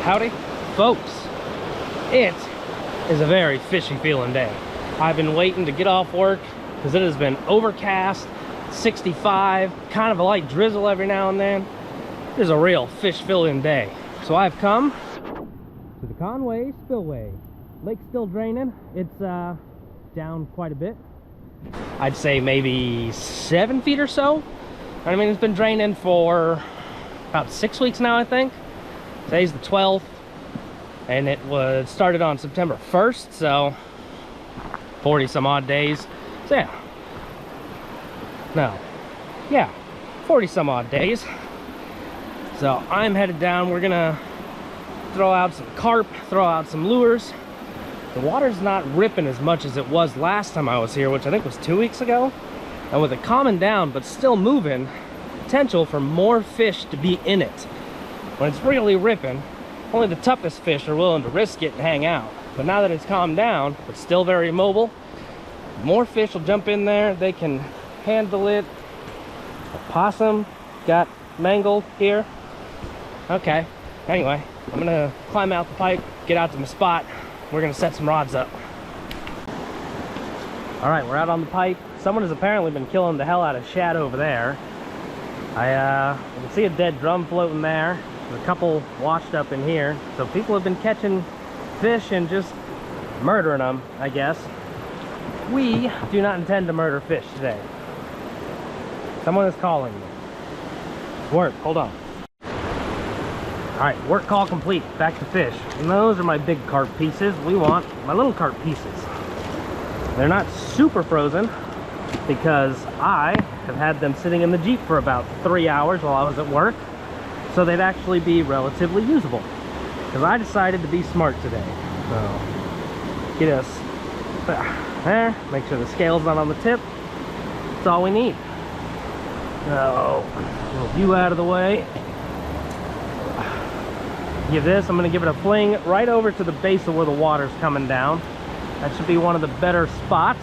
Howdy, folks. It is a very fishy feeling day. I've been waiting to get off work because it has been overcast, 65, kind of a light drizzle every now and then. It is a real fish filling day. So I've come to the Conway Spillway. Lake's still draining. It's down quite a bit. I'd say maybe 7 feet or so. I mean, it's been draining for about 6 weeks now, I think. Today's the 12th, and it was started on September 1st, so 40 some odd days. So yeah, 40 some odd days. So I'm headed down. We're gonna throw out some carp, throw out some lures. The water's not ripping as much as it was last time I was here, which I think was 2 weeks ago. And with it calming down but still moving, potential for more fish to be in it. When it's really ripping, only the toughest fish are willing to risk it and hang out. But now that it's calmed down, but still very mobile, more fish will jump in there. They can handle it. A possum got mangled here. Okay, anyway, I'm gonna climb out the pipe, get out to my spot. We're gonna set some rods up. All right, we're out on the pipe. Someone has apparently been killing the hell out of shad over there. I can see a dead drum floating there. There's a couple washed up in here. So people have been catching fish and just murdering them, I guess. We do not intend to murder fish today. Someone is calling me. Work, hold on. All right, work call complete, back to fish. And those are my big carp pieces. We want my little carp pieces. They're not super frozen because I have had them sitting in the Jeep for about 3 hours while I was at work. So they'd actually be relatively usable. Because I decided to be smart today. So, get us there, make sure the scale's not on the tip. That's all we need. So, move you out of the way. Give this, I'm gonna give it a fling right over to the base of where the water's coming down. That should be one of the better spots.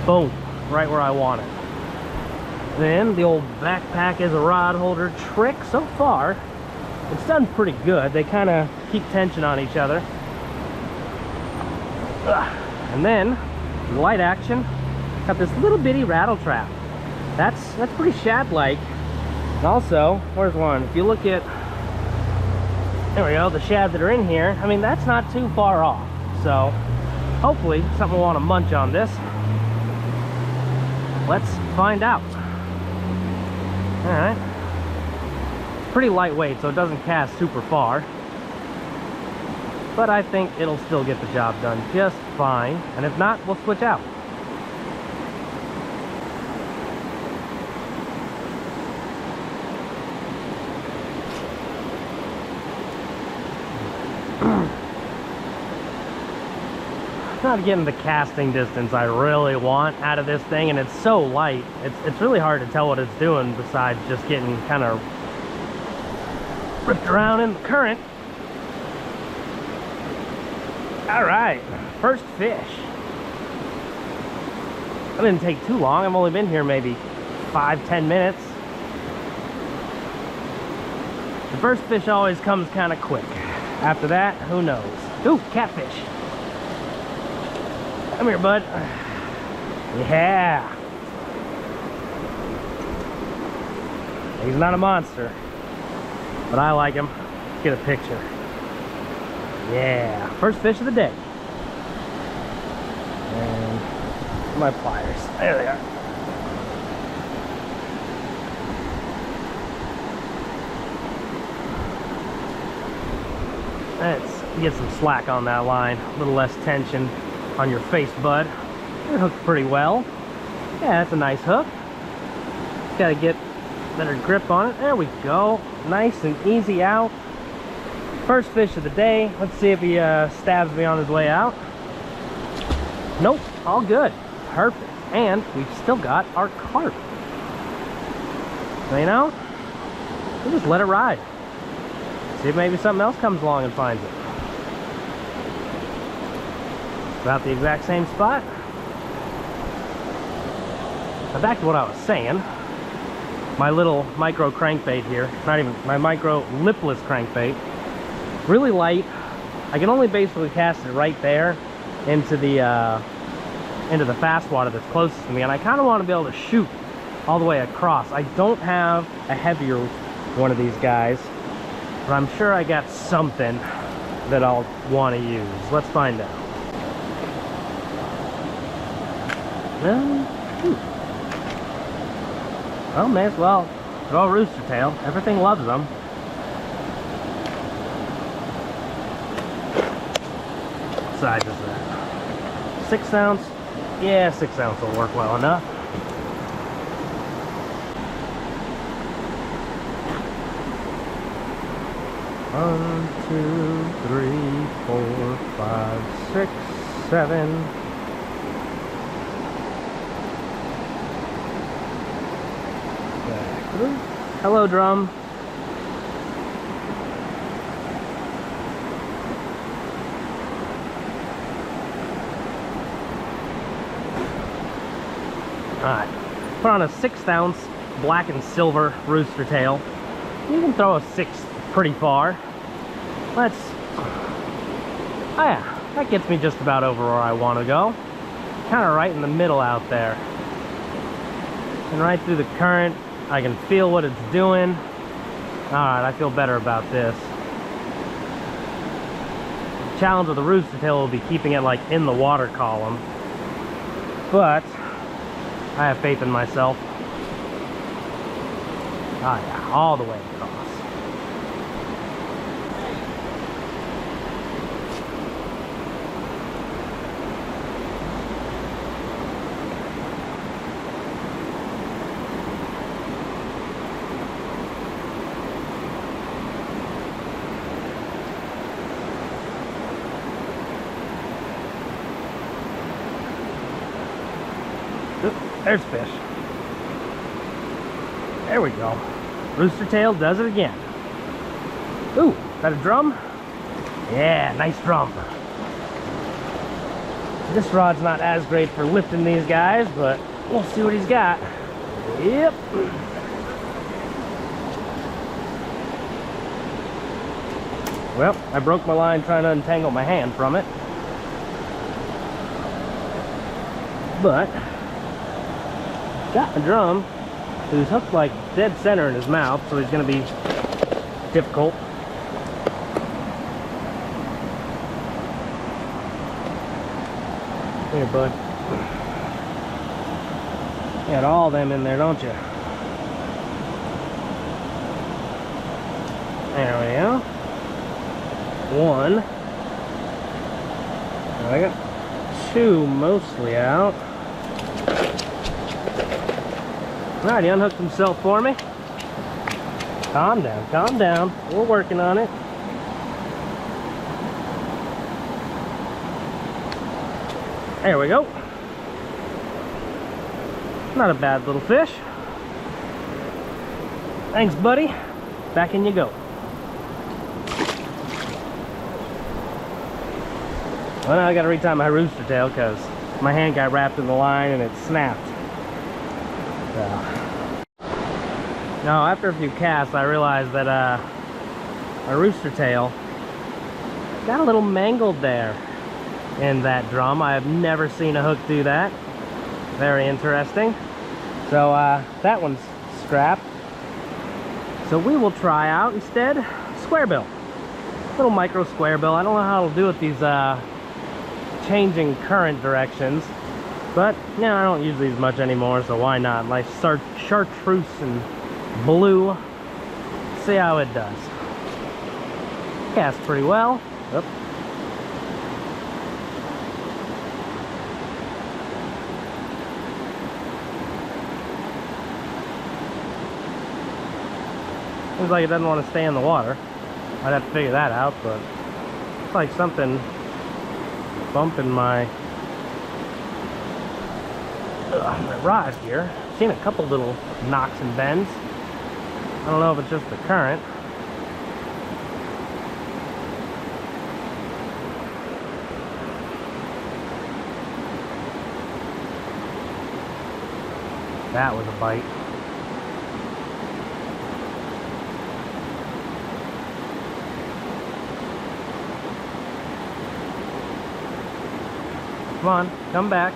Boom, right where I want it. Then the old backpack as a rod holder trick. So far, it's done pretty good. They kind of keep tension on each other. And then, light action, got this little bitty rattle trap. That's pretty shad-like. And also, where's one? If you look at, there we go, the shad that are in here, I mean, that's not too far off. So, hopefully, something will want to munch on this. Let's find out. All right. It's pretty lightweight, so it doesn't cast super far. But I think it'll still get the job done just fine. And if not, we'll switch out. Not getting the casting distance I really want out of this thing, and it's so light. It's really hard to tell what it's doing besides just getting kind of ripped around in the current. All right, first fish. That didn't take too long. I've only been here maybe 5-10 minutes. The first fish always comes kind of quick. After that, who knows? Ooh, catfish. Come here, bud. Yeah. He's not a monster, but I like him. Let's get a picture. Yeah, first fish of the day. And my pliers. There they are. Let's get some slack on that line. A little less tension on your face, bud. It hooked pretty well. Yeah, that's a nice hook. Gotta get better grip on it. There we go. Nice and easy out. First fish of the day. Let's see if he stabs me on his way out. Nope, all good. Perfect. And we've still got our carp. So, you know, we'll just let it ride. See if maybe something else comes along and finds it. About the exact same spot. Now back to what I was saying. My little micro crankbait here, not even my micro lipless crankbait, really light. I can only basically cast it right there into the fast water that's closest to me, and I kind of want to be able to shoot all the way across. I don't have a heavier one of these guys, but I'm sure I got something that I'll want to use. Let's find out. Well, may as well throw a rooster tail. Everything loves them. What size is that? 6 ounce? Yeah, 6 ounce will work well enough. One, 2, 3, 4, 5, 6, 7. Hello, drum. Alright, put on a 6 ounce black and silver rooster tail. You can throw a 6 pretty far. Oh yeah, that gets me just about over where I want to go. Kind of right in the middle out there. And right through the current, I can feel what it's doing. Alright, I feel better about this. The challenge with the rooster tail will be keeping it like in the water column. But I have faith in myself. Ah yeah, all the way across. There's fish. There we go. Rooster tail does it again. Ooh, is that a drum? Yeah, nice drum. This rod's not as great for lifting these guys, but we'll see what he's got. Yep. Well, I broke my line trying to untangle my hand from it. But got a drum who's hooked like dead center in his mouth, so he's going to be difficult. Here, bud. You got all them in there, don't you? There we go. One. I got 2 mostly out. Alright, he unhooked himself for me. Calm down, calm down. We're working on it. There we go. Not a bad little fish. Thanks, buddy. Back in you go. Well, now I gotta retie my rooster tail because my hand got wrapped in the line and it snapped. Now, after a few casts, I realized that my rooster tail got a little mangled there in that drum. I have never seen a hook do that. Very interesting. So that one's scrapped. So we will try out instead square bill. Little micro square bill. I don't know how it'll do with these changing current directions. But, you know, I don't use these much anymore, so why not? Like chartreuse and blue. See how it does. Casts pretty well. Oop. Seems like it doesn't want to stay in the water. I'd have to figure that out, but it's like something bumping my rod here. Seen a couple little knocks and bends. I don't know if it's just the current. That was a bite. Come on, come back.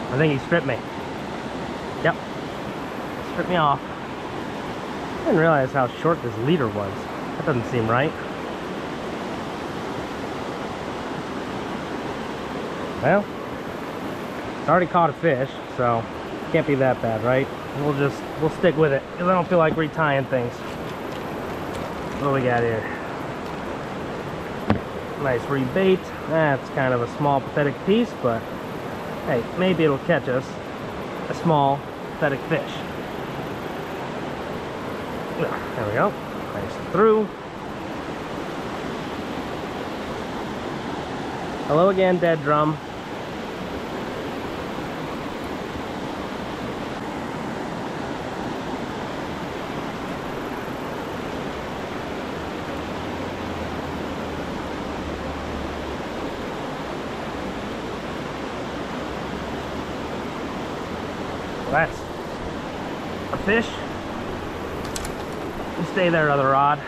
I think he stripped me. Yep. Stripped me off. I didn't realize how short this leader was. That doesn't seem right. Well, it's already caught a fish, so can't be that bad, right? We'll stick with it because I don't feel like retying things. What do we got here? Nice rebait. That's kind of a small, pathetic piece, but hey, maybe it'll catch us a small, pathetic fish. There we go. Nice through. Hello again, dead drum. That's a fish. You stay there, other rod.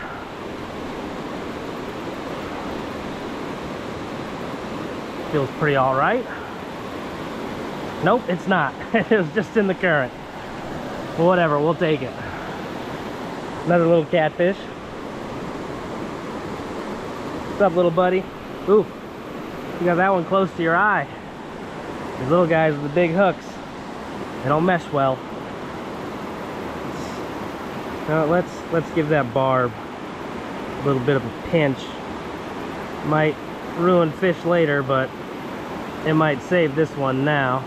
Feels pretty all right. Nope, it's not. It was just in the current. Well, whatever, we'll take it. Another little catfish. What's up, little buddy? Ooh, you got that one close to your eye. These little guys with the big hooks, they don't mesh well. Now let's give that barb a little bit of a pinch. Might ruin fish later, but it might save this one now.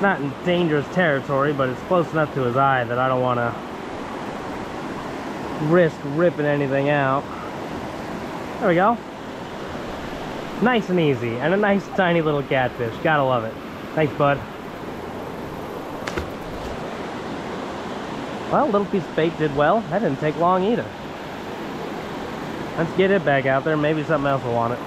Not in dangerous territory, but it's close enough to his eye that I don't want to risk ripping anything out. There we go. Nice and easy, and a nice tiny little catfish. Gotta love it. Thanks, bud. Well, little piece of bait did well. That didn't take long either. Let's get it back out there. Maybe something else will want it.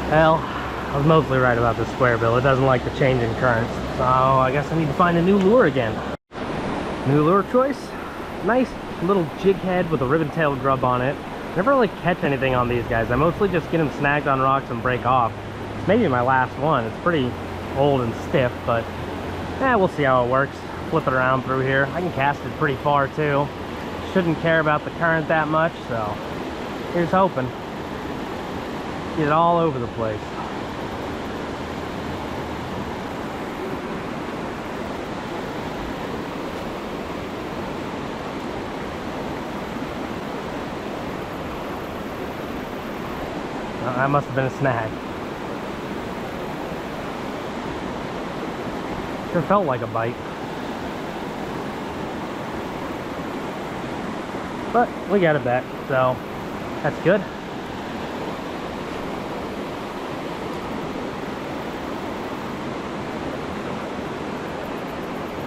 Well, I was mostly right about this square bill. It doesn't like the change in currents. So I guess I need to find a new lure again. New lure choice. Nice little jig head with a ribbon tail grub on it. Never really catch anything on these guys. I mostly just get them snagged on rocks and break off. It's maybe my last one. It's pretty old and stiff, but we'll see how it works. Flip it around through here. I can cast it pretty far too. Shouldn't care about the current that much, so here's hoping. Get it all over the place. That must have been a snag. Sure felt like a bite. But we got it back, so that's good.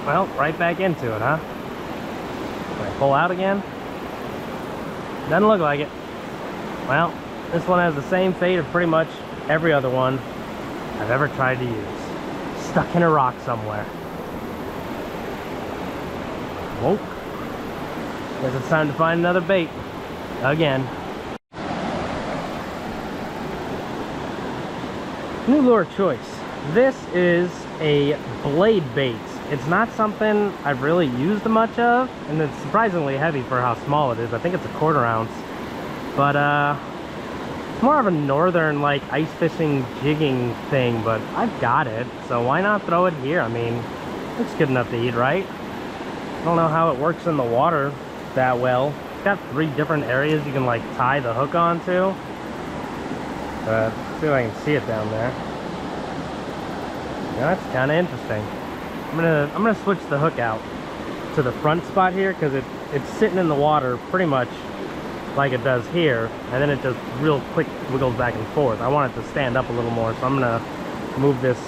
Well, right back into it, huh? Can I pull out again? Doesn't look like it. Well, this one has the same fate of pretty much every other one I've ever tried to use. Stuck in a rock somewhere. Whoa. Guess it's time to find another bait. Again. New lure choice. This is a blade bait. It's not something I've really used much of, and it's surprisingly heavy for how small it is. I think it's a 1/4 ounce. But it's more of a northern like ice fishing jigging thing, but I've got it, so why not throw it here? I mean, it's good enough to eat, right? I don't know how it works in the water that well. It's got 3 different areas you can like tie the hook onto. But let's see if I can see it down there. Yeah, that's kind of interesting. I'm gonna switch the hook out to the front spot here because it's sitting in the water pretty much like it does here, and then it just real quick wiggles back and forth. I want it to stand up a little more, so I'm gonna move this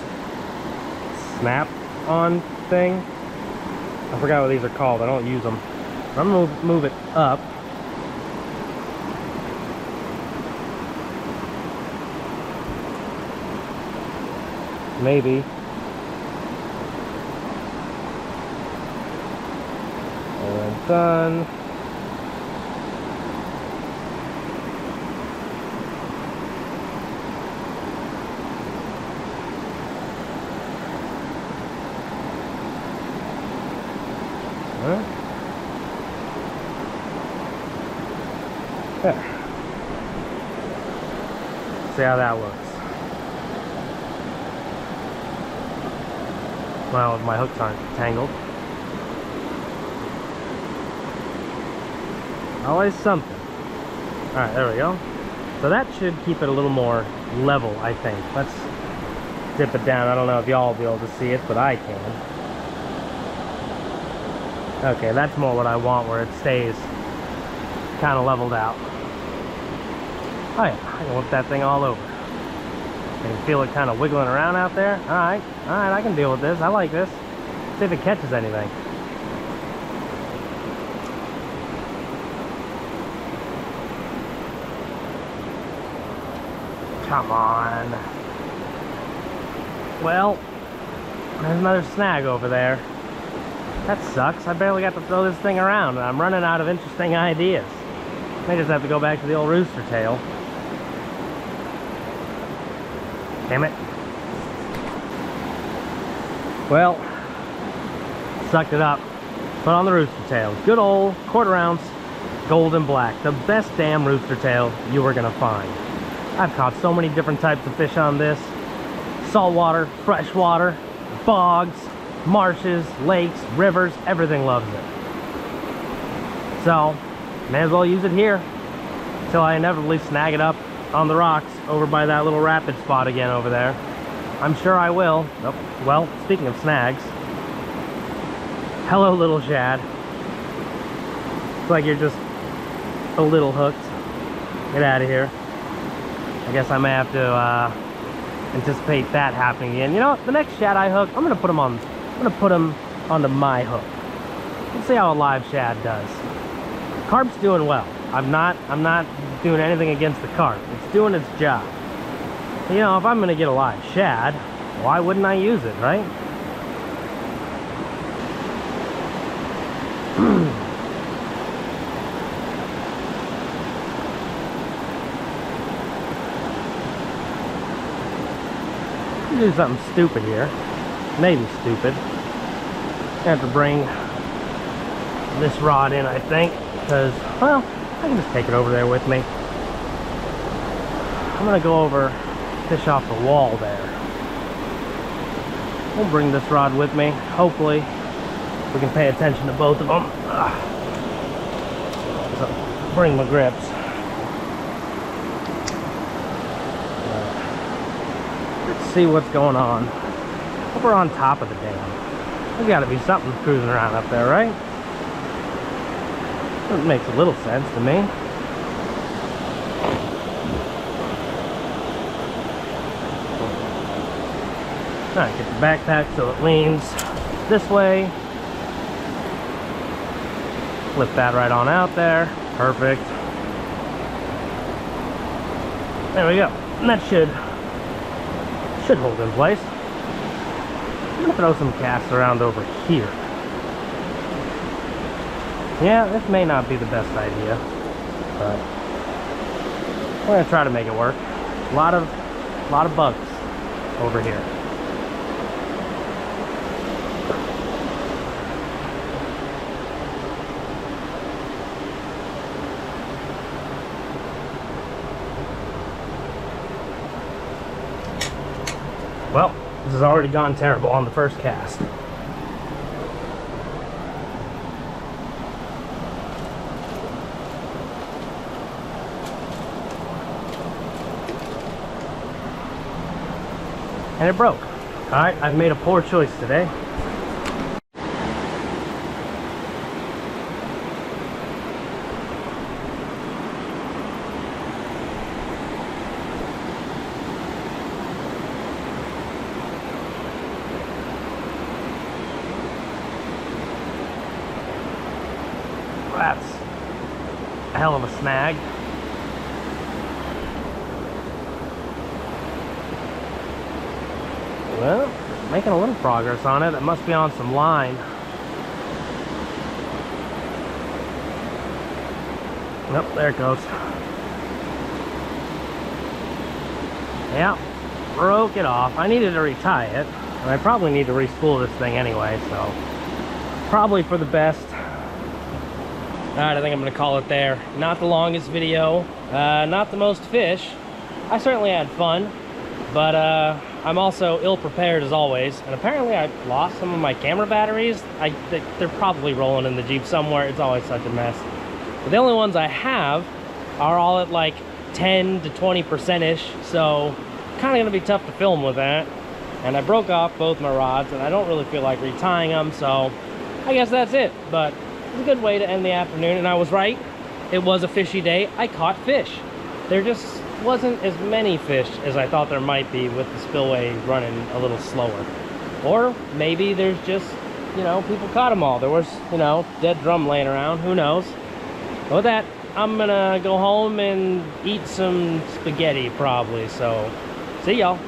snap on thing. I forgot what these are called. I don't use them. I'm gonna move it up. Maybe. And then done. There. See how that looks. Well, my hooks aren't tangled. Always something. Alright, there we go. So that should keep it a little more level, I think. Let's dip it down. I don't know if y'all will be able to see it, but I can. Okay, that's more what I want, where it stays kind of leveled out. Oh yeah, I can whip that thing all over. I can feel it kind of wiggling around out there. Alright, I can deal with this. I like this. See if it catches anything. Come on. Well, there's another snag over there. That sucks. I barely got to throw this thing around. I'm running out of interesting ideas. May just have to go back to the old rooster tail. Damn it. Well, sucked it up. Put on the rooster tail. Good old quarter ounce golden black. The best damn rooster tail you were gonna find. I've caught so many different types of fish on this. Saltwater, freshwater, bogs, marshes, lakes, rivers, everything loves it. So, may as well use it here until I inevitably snag it up on the rocks over by that little rapid spot again over there. I'm sure I will. Oh, well, speaking of snags, hello little shad. It's like you're just a little hooked. Get out of here. I guess I may have to anticipate that happening again. You know what? The next shad I hook, I'm gonna put him onto my hook. Let's see how a live shad does. Carp's doing well. I'm not doing anything against the carp. It's doing its job. You know, if I'm gonna get a live shad, why wouldn't I use it, right? Do something stupid here. Maybe stupid. I have to bring this rod in, I think, because, well, I can just take it over there with me. I'm gonna go over, fish off the wall there. We'll bring this rod with me. Hopefully, we can pay attention to both of them. So, bring my grips. Let's see what's going on. Hope we're on top of the dam. There's got to be something cruising around up there, right? That makes a little sense to me. Alright, get the backpack so it leans this way. Flip that right on out there. Perfect. There we go. And that should hold in place. I'm gonna throw some casts around over here. Yeah, this may not be the best idea, but we're gonna try to make it work. A lot of bugs over here. Well, this has already gone terrible on the first cast. And it broke. Alright, I've made a poor choice today. hell of a snag. Well, making a little progress on it. It must be on some line. Nope, there it goes. Yeah, broke it off. I needed to retie it, and I probably need to respool this thing anyway, so probably for the best. Alright, I think I'm going to call it there. Not the longest video, not the most fish. I certainly had fun, but I'm also ill-prepared as always, and apparently I lost some of my camera batteries. They're probably rolling in the Jeep somewhere. It's always such a mess. But the only ones I have are all at like 10 to 20%-ish, so kind of going to be tough to film with that. And I broke off both my rods, and I don't really feel like retying them, so I guess that's it. But it's a good way to end the afternoon, and I was right. It was a fishy day. I caught fish. There just wasn't as many fish as I thought there might be with the spillway running a little slower. Or maybe there's just, you know, people caught them all. There was, you know, dead drum laying around. Who knows? But with that, I'm gonna go home and eat some spaghetti probably. So, see y'all.